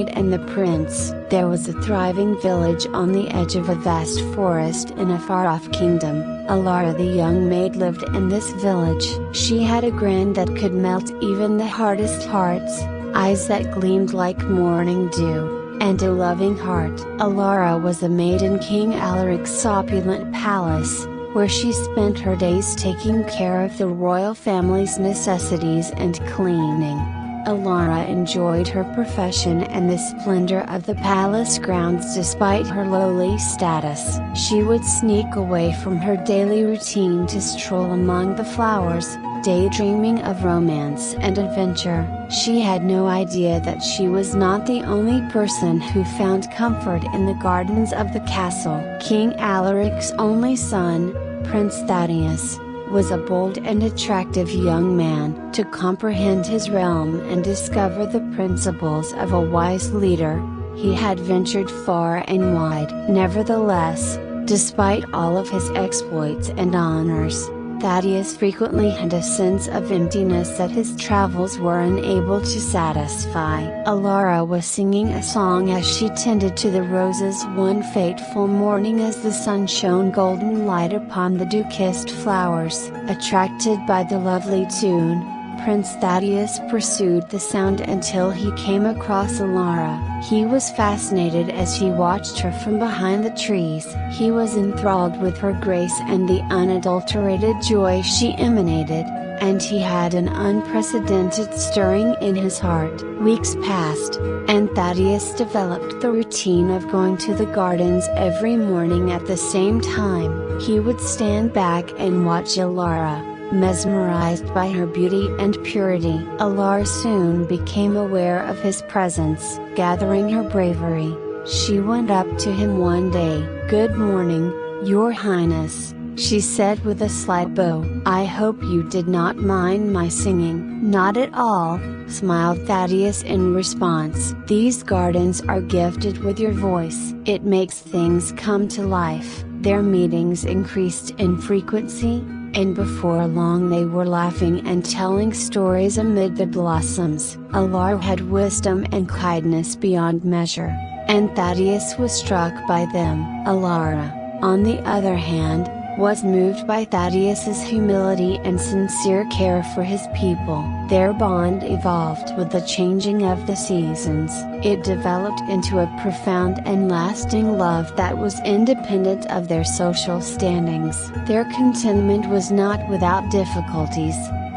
Maid and the Prince. There was a thriving village on the edge of a vast forest in a far-off kingdom. Alara the young maid lived in this village. She had a grin that could melt even the hardest hearts, eyes that gleamed like morning dew, and a loving heart. Alara was a maid in King Alaric's opulent palace, where she spent her days taking care of the royal family's necessities and cleaning. Alara enjoyed her profession and the splendor of the palace grounds despite her lowly status. She would sneak away from her daily routine to stroll among the flowers, daydreaming of romance and adventure. She had no idea that she was not the only person who found comfort in the gardens of the castle. King Alaric's only son, Prince Thaddeus, was a bold and attractive young man. To comprehend his realm and discover the principles of a wise leader, he had ventured far and wide. Nevertheless, despite all of his exploits and honors, Thaddeus frequently had a sense of emptiness that his travels were unable to satisfy. Alara was singing a song as she tended to the roses one fateful morning as the sun shone golden light upon the dew-kissed flowers. Attracted by the lovely tune, Prince Thaddeus pursued the sound until he came across Alara. He was fascinated as he watched her from behind the trees. He was enthralled with her grace and the unadulterated joy she emanated, and he had an unprecedented stirring in his heart. Weeks passed, and Thaddeus developed the routine of going to the gardens every morning at the same time. He would stand back and watch Alara, mesmerized by her beauty and purity. Alara soon became aware of his presence. Gathering her bravery, she went up to him one day. "Good morning, Your Highness," she said with a slight bow. "I hope you did not mind my singing." "Not at all," smiled Thaddeus in response. "These gardens are gifted with your voice. It makes things come to life." Their meetings increased in frequency, and before long they were laughing and telling stories amid the blossoms. Alara had wisdom and kindness beyond measure, and Thaddeus was struck by them. Alara, on the other hand, was moved by Thaddeus's humility and sincere care for his people. Their bond evolved with the changing of the seasons. It developed into a profound and lasting love that was independent of their social standings. Their contentment was not without difficulties,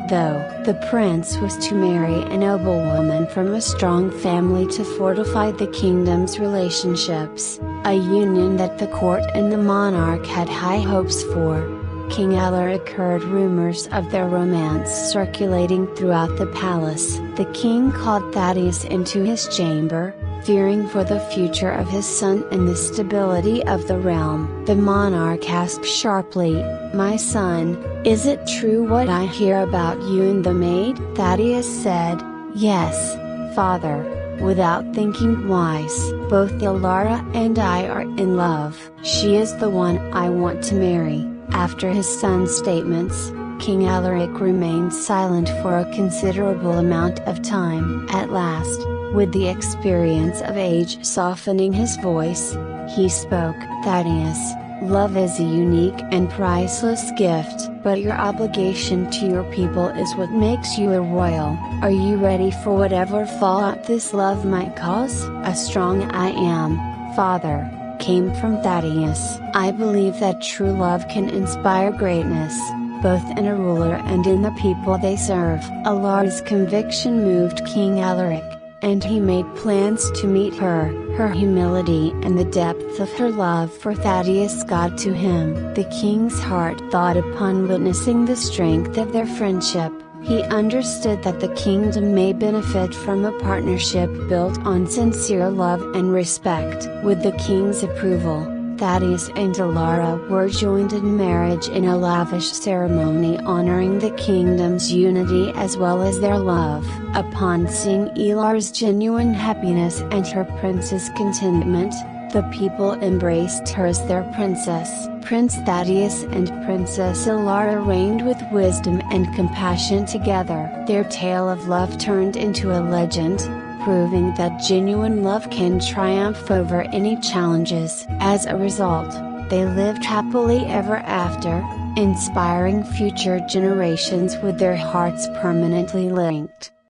though. The prince was to marry a noblewoman from a strong family to fortify the kingdom's relationships, a union that the court and the monarch had high hopes for. King Alaric heard rumors of their romance circulating throughout the palace. The king called Thaddeus into his chamber, fearing for the future of his son and the stability of the realm. The monarch asked sharply, "My son, is it true what I hear about you and the maid?" Thaddeus said, "Yes, father," without thinking twice. "Both Alara and I are in love. She is the one I want to marry." After his son's statements, King Alaric remained silent for a considerable amount of time. At last, with the experience of age softening his voice, he spoke. "Thaddeus, love is a unique and priceless gift, but your obligation to your people is what makes you a royal. Are you ready for whatever fallout this love might cause?" "A strong I am, father," came from Thaddeus. "I believe that true love can inspire greatness, both in a ruler and in the people they serve." Alara's conviction moved King Alaric, and he made plans to meet her. Her humility and the depth of her love for Thaddeus got to him. The king's heart thawed upon witnessing the strength of their friendship. He understood that the kingdom may benefit from a partnership built on sincere love and respect. With the king's approval, Thaddeus and Alara were joined in marriage in a lavish ceremony honoring the kingdom's unity as well as their love. Upon seeing Alara's genuine happiness and her prince's contentment, the people embraced her as their princess. Prince Thaddeus and Princess Alara reigned with wisdom and compassion together. Their tale of love turned into a legend, proving that genuine love can triumph over any challenges. As a result, they lived happily ever after, inspiring future generations with their hearts permanently linked.